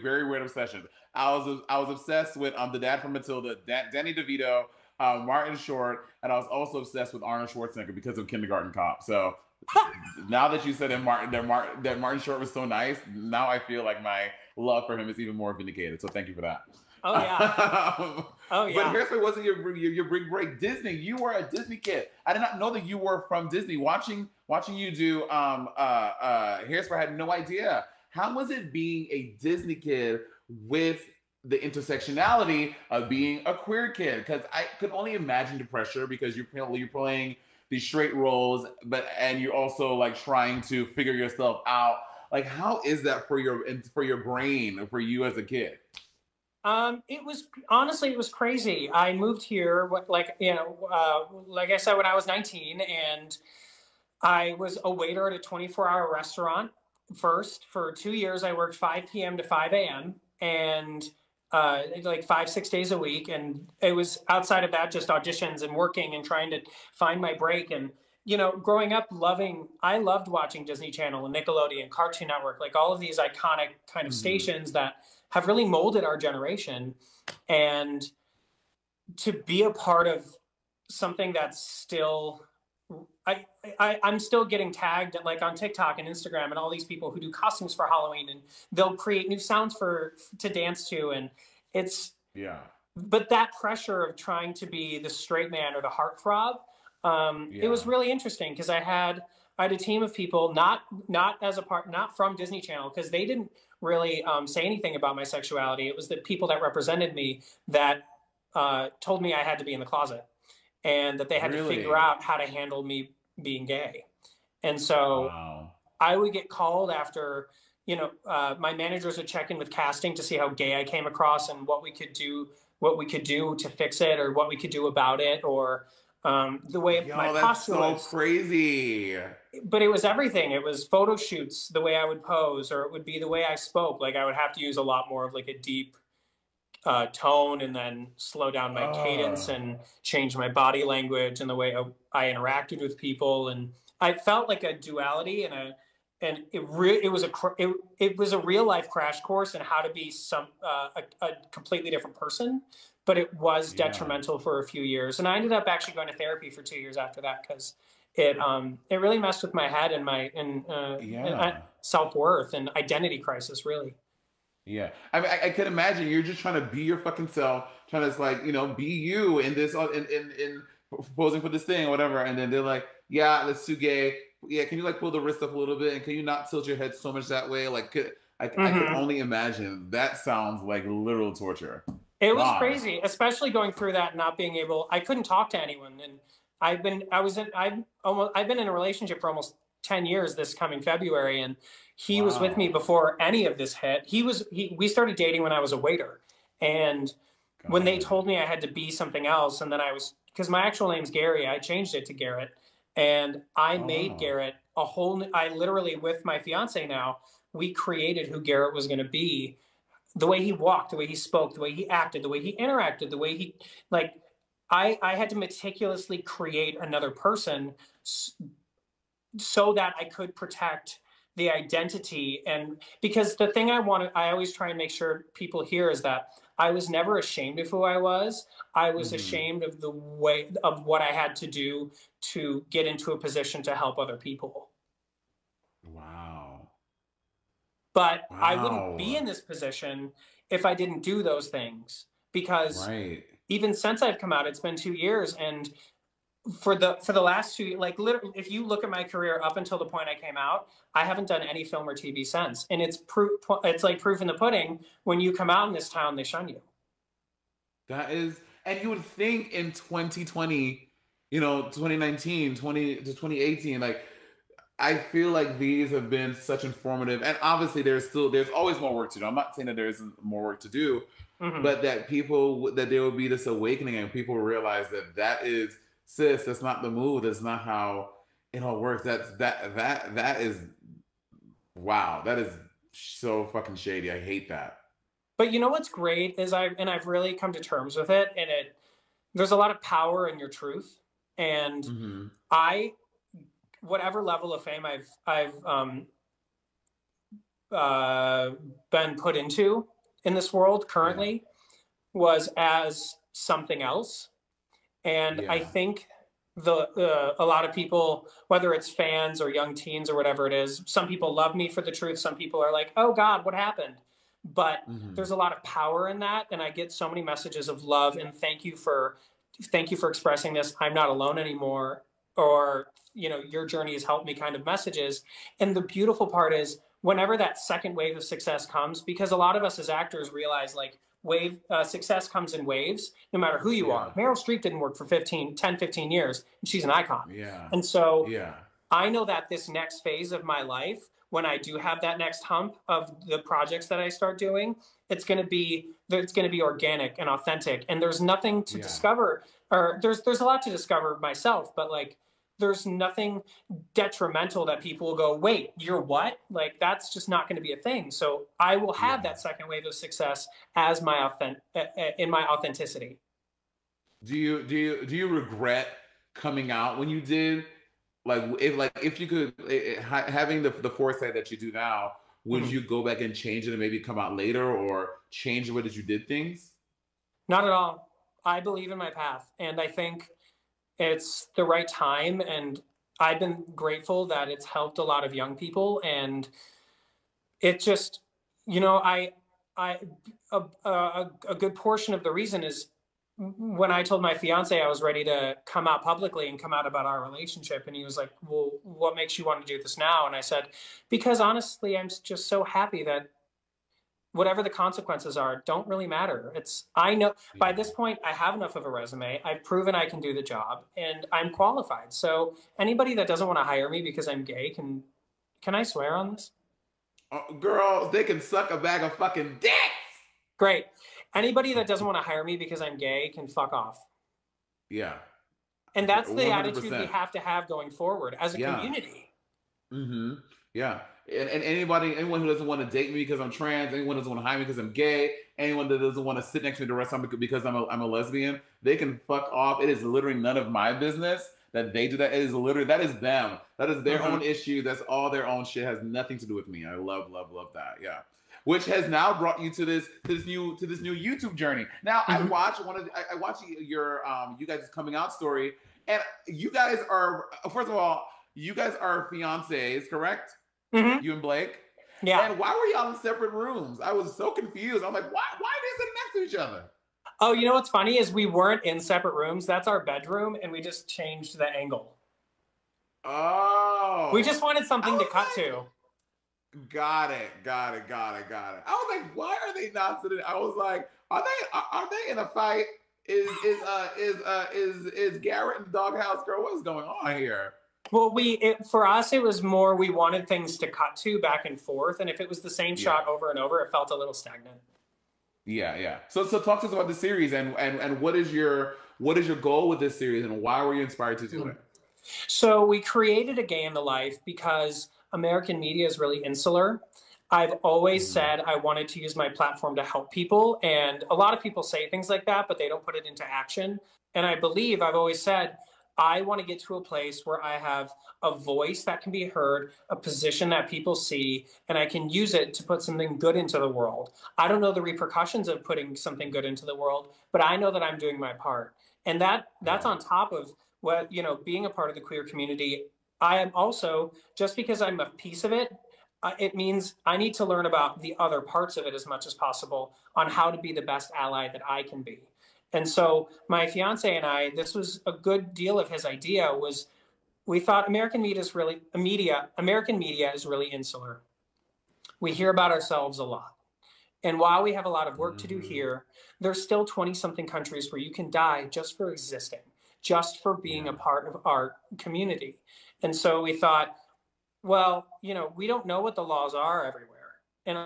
very weird obsessions. I was obsessed with the dad from Matilda, Danny DeVito, Martin Short, and I was also obsessed with Arnold Schwarzenegger because of Kindergarten Cop. So now that you said that Martin Short was so nice, now I feel like my love for him is even more vindicated. So thank you for that. Oh yeah. Oh But yeah. Hairspray wasn't your big break. Disney, you were a Disney kid. I did not know that you were from Disney. Watching you do Hairspray, I had no idea. How was it being a Disney kid with the intersectionality of being a queer kid? Because I could only imagine the pressure because you're playing these straight roles, and you're also like trying to figure yourself out. Like, how is that for your brain, for you as a kid? It was honestly, it was crazy. I moved here, like like I said, when I was 19, and I was a waiter at a 24-hour restaurant first. For 2 years, I worked 5 p.m. to 5 a.m. and like 5, 6 days a week. And it was outside of that, just auditions and working and trying to find my break. And, growing up I loved watching Disney Channel and Nickelodeon, Cartoon Network, like all of these iconic kind of stations that have really molded our generation. And to be a part of something that's still, I'm still getting tagged like on TikTok and Instagram and all these people who do costumes for Halloween, and they'll create new sounds to dance to. And it's, but that pressure of trying to be the straight man or the heartthrob, it was really interesting because I had a team of people, not from Disney Channel, because they didn't really say anything about my sexuality. It was the people that represented me that told me I had to be in the closet, and that they had to figure out how to handle me being gay. And so I would get called after, my managers would check in with casting to see how gay I came across and what we could do to fix it, or what we could do about it, or the way my posture was. So crazy. But it was everything. It was photo shoots, the way I would pose, or it would be the way I spoke. Like I would have to use a lot more of like a deep tone, and then slow down my cadence and change my body language and the way I interacted with people. And I felt like a duality, and it was a real life crash course in how to be a completely different person. But it was detrimental for a few years, and I ended up actually going to therapy for 2 years after that, because it really messed with my head and my self-worth and identity crisis, really. Yeah, I mean, I could imagine you're just trying to be your fucking self, trying to like, be you in this, in posing for this thing or whatever, and then they're like, yeah, that's too gay. Yeah, can you like pull the wrist up a little bit, and can you not tilt your head so much that way? Like, I can only imagine. That sounds like literal torture. It was crazy, especially going through that, not being able. I couldn't talk to anyone, and I've been in a relationship for almost 10 years this coming February, and he was with me before any of this hit. We started dating when I was a waiter, and when they told me I had to be something else, and then because my actual name's Gary, I changed it to Garrett, and I made Garrett I literally, with my fiance now, we created who Garrett was going to be. The way he walked, the way he spoke, the way he acted, the way he interacted, the way he, like, I had to meticulously create another person so that I could protect the identity. And because the thing I always try and make sure people hear is that I was never ashamed of who I was. I was ashamed of the way of what I had to do to get into a position to help other people. Wow. But I wouldn't be in this position if I didn't do those things, because even since I've come out, it's been 2 years, and for the last 2, like literally, if you look at my career up until the point I came out, I haven't done any film or TV since, and it's like proof in the pudding. When you come out in this town, they shun you. That is, and you would think in 2020, 2019, 2018, like, I feel like these have been such informative, and obviously there's always more work to do. I'm not saying that there isn't more work to do, but that there will be this awakening, and people realize that is, sis, that's not the move. That's not how it all works. That is, wow. That is so fucking shady. I hate that. But you know what's great is I've really come to terms with it, and there's a lot of power in your truth, and whatever level of fame I've been put into in this world currently was as something else. And I think a lot of people, whether it's fans or young teens or whatever it is, some people love me for the truth. Some people are like, oh God, what happened? But there's a lot of power in that. And I get so many messages of love and thank you for expressing this. I'm not alone anymore. Or, your journey has helped me kind of messages. And the beautiful part is whenever that second wave of success comes, because a lot of us as actors realize like success comes in waves, no matter who you are. Meryl Streep didn't work for 10, 15 years, and she's an icon. And so I know that this next phase of my life when I do have that next hump of the projects that I start doing, it's going to be organic and authentic. And there's nothing to discover, or there's a lot to discover myself, but like, there's nothing detrimental that people will go, wait, you're what? Like, that's just not going to be a thing. So I will have that second wave of success as my in my authenticity. Do you regret coming out when you did? If you could, having the foresight that you do now, would you go back and change it and maybe come out later, or change the way that you did things? Not at all. I believe in my path, and I think it's the right time. And I've been grateful that it's helped a lot of young people. And it just, you know, a good portion of the reason is when I told my fiance I was ready to come out publicly and come out about our relationship, and he was like, well, what makes you want to do this now? And I said, because honestly, I'm just so happy that whatever the consequences are, don't really matter. I know by this point, I have enough of a resume. I've proven I can do the job, and I'm qualified. So anybody that doesn't want to hire me because I'm gay, can I swear on this? Girls, they can suck a bag of fucking dicks. Great. Anybody that doesn't want to hire me because I'm gay can fuck off. Yeah. And that's the 100%. attitude we have to have going forward as a community. Mm-hmm. Yeah. And anyone who doesn't want to date me because I'm trans, anyone who doesn't want to hire me because I'm gay, anyone that doesn't want to sit next to me the rest of the time because I'm a lesbian, they can fuck off. It is literally none of my business that they do that. It is literally, that is them. That is their own issue. That's all their own shit. It has nothing to do with me. I love that. Yeah. Which has now brought you to this new YouTube journey. Now I watch your you guys' coming out story, and you guys are, first of all, you guys are fiancés, correct? You and Blake. Yeah. And why were y'all in separate rooms? I was so confused. I'm like, why are they sitting next to each other? Oh, you know what's funny is we weren't in separate rooms. That's our bedroom, and we just changed the angle. Oh. We just wanted something to cut to. Got it. I was like, why are they not sitting? I was like, are they in a fight? Is Garrett in the doghouse, girl? What is going on here? Well, for us, it was more we wanted things to cut to back and forth, and if it was the same shot over and over, it felt a little stagnant. Yeah. So talk to us about the series and what is your goal with this series, and why were you inspired to do it? So we created A Gay in the Life because American media is really insular. I've always said I wanted to use my platform to help people, and a lot of people say things like that, but they don't put it into action. And I've always said, I want to get to a place where I have a voice that can be heard, a position that people see, and I can use it to put something good into the world. I don't know the repercussions of putting something good into the world, but I know that I'm doing my part. And that's on top of what, being a part of the queer community. I am also, just because I'm a piece of it, it means I need to learn about the other parts of it as much as possible on how to be the best ally that I can be. And so my fiance and I, this was a good deal of his idea, was we thought American media is really insular. We hear about ourselves a lot. And while we have a lot of work to do here, there's still 20-something countries where you can die just for existing, just for being a part of our community. And so we thought, well, we don't know what the laws are everywhere. And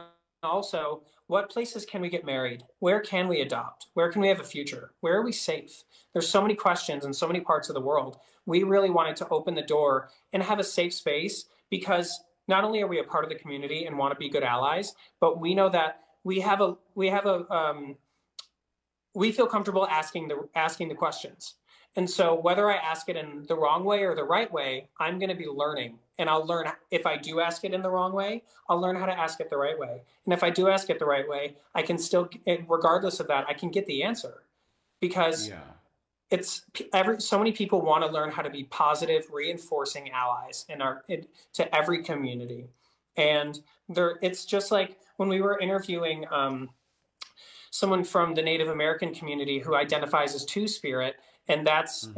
also, what places can we get married? Where can we adopt? Where can we have a future? Where are we safe? There's so many questions in so many parts of the world. We really wanted to open the door and have a safe space, because not only are we a part of the community and want to be good allies, but we know that we feel comfortable asking the questions. And so whether I ask it in the wrong way or the right way, I'm going to be learning. And I'll learn, if I do ask it in the wrong way, I'll learn how to ask it the right way. And if I do ask it the right way, I can still, regardless of that, I can get the answer. Because so many people want to learn how to be positive, reinforcing allies to every community. And it's just like when we were interviewing someone from the Native American community who identifies as Two-Spirit, and that's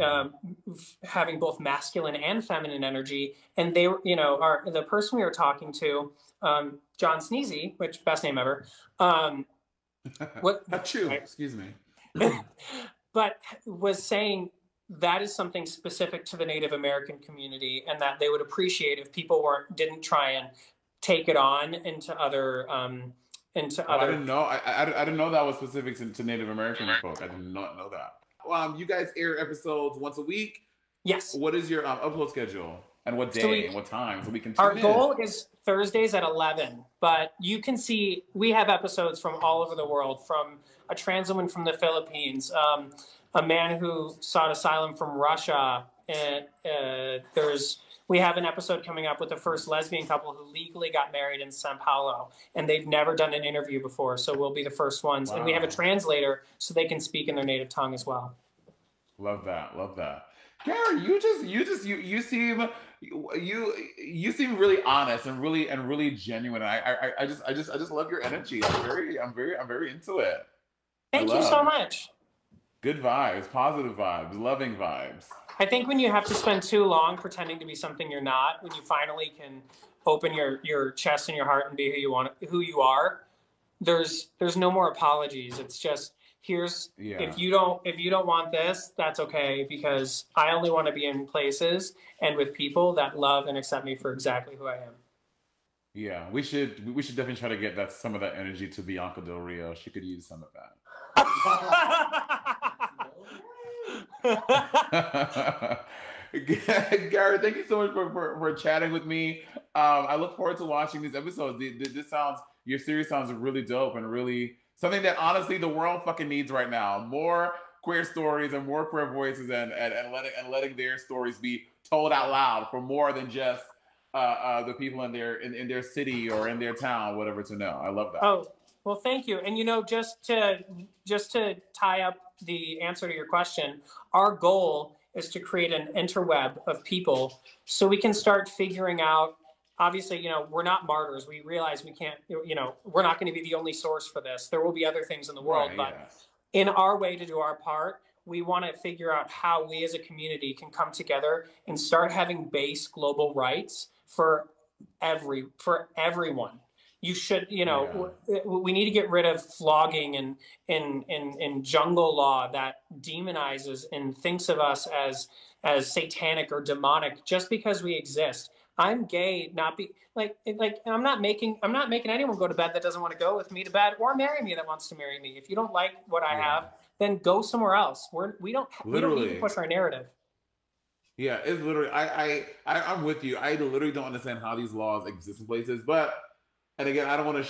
having both masculine and feminine energy. And they, the person we were talking to, John Sneezy, which best name ever. Excuse me. But was saying that is something specific to the Native American community, and that they would appreciate if people didn't try and take it on into other I didn't know. I didn't know that was specific to Native American folk. I did not know that. You guys air episodes once a week. Yes. What is your upload schedule and what day and what time so we can tune Our in? goal is Thursdays at 11, but you can see we have episodes from all over the world, from a trans woman from the Philippines, a man who sought asylum from Russia. We have an episode coming up with the first lesbian couple who legally got married in Sao Paulo, and they've never done an interview before, so we'll be the first ones. Wow. And we have a translator so they can speak in their native tongue as well. Love that. Love that. Garrett, you seem really honest and really genuine. I just love your energy. I'm very into it. Thank you so much. Good vibes, positive vibes, loving vibes. I think when you have to spend too long pretending to be something you're not, when you finally can open your chest and your heart and be who you are, there's no more apologies. It's just if you don't want this, that's okay, because I only want to be in places and with people that love and accept me for exactly who I am. Yeah, we should definitely try to get some of that energy to Bianca Del Rio. She could use some of that. Garrett, thank you so much for chatting with me. I look forward to watching these episodes. Your series sounds really dope and really something that honestly the world fucking needs right now. More queer stories and more queer voices and letting their stories be told out loud for more than just the people in their city or in their town, whatever, to know. I love that. Oh, well, thank you. And just to tie up the answer to your question, our goal is to create an interweb of people so we can start figuring out. Obviously, we're not martyrs. We realize we can't, we're not going to be the only source for this. There will be other things in the world, but in our way to do our part, we want to figure out how we as a community can come together and start having base global rights for everyone. You should, we need to get rid of flogging and jungle law that demonizes and thinks of us as satanic or demonic just because we exist. I'm gay, I'm not making anyone go to bed that doesn't want to go with me to bed, or marry me that wants to marry me. If you don't like what I have, then go somewhere else. We don't need to push our narrative. Yeah, it's literally. I'm with you. I literally don't understand how these laws exist in places, and again, I don't want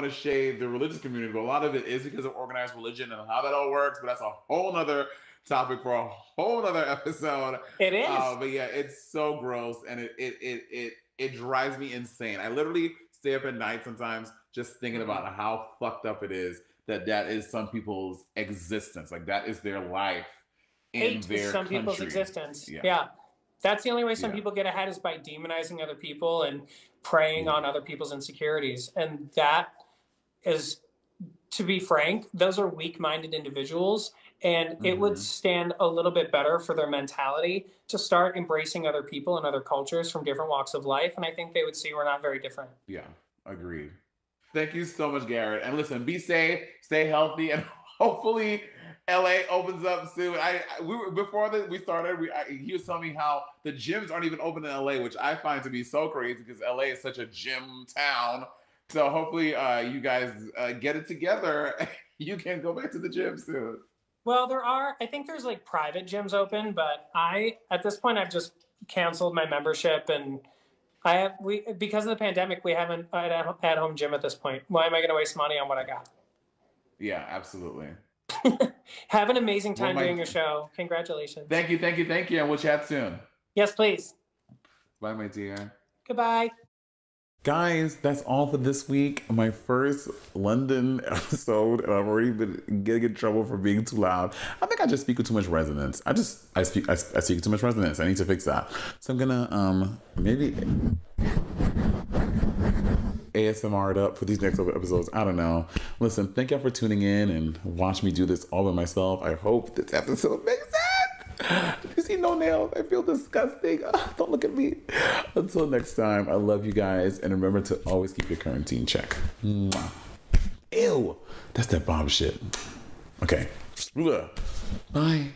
to shade the religious community, but a lot of it is because of organized religion and how that all works. But that's a whole nother topic for a whole nother episode. It is. But yeah, it's so gross, and it drives me insane. I literally stay up at night sometimes just thinking about how fucked up it is that is some people's existence. Like that is their life in their some country. People's existence. Yeah. That's the only way some people get ahead, is by demonizing other people and preying on other people's insecurities. And that is, to be frank, those are weak-minded individuals. And it would stand a little bit better for their mentality to start embracing other people and other cultures from different walks of life. And I think they would see we're not very different. Yeah, agreed. Thank you so much, Garrett. And listen, be safe, stay healthy, and hopefully LA opens up soon. Before we started, he was telling me how the gyms aren't even open in LA, which I find to be so crazy because LA is such a gym town. So hopefully you guys get it together. You can go back to the gym soon. Well, I think there's like private gyms open, but at this point, I've just canceled my membership, and because of the pandemic, we haven't had an at-home gym at this point. Why am I going to waste money on what I got? Yeah, absolutely. Have an amazing time doing your show. Congratulations. Thank you. And we'll chat soon. Yes, please. Bye, my dear. Goodbye. Guys, that's all for this week. My first London episode, and I've already been getting in trouble for being too loud. I think I just speak with too much resonance. I speak with too much resonance. I need to fix that. So I'm gonna maybe ASMR it up for these next episodes. I don't know. Listen, thank y'all for tuning in and watch me do this all by myself. I hope this episode makes sense. You see no nails. I feel disgusting. Don't look at me. Until next time, I love you guys. And remember to always keep your quarantine check. Mwah. Ew. That's that bomb shit. Okay. Bye.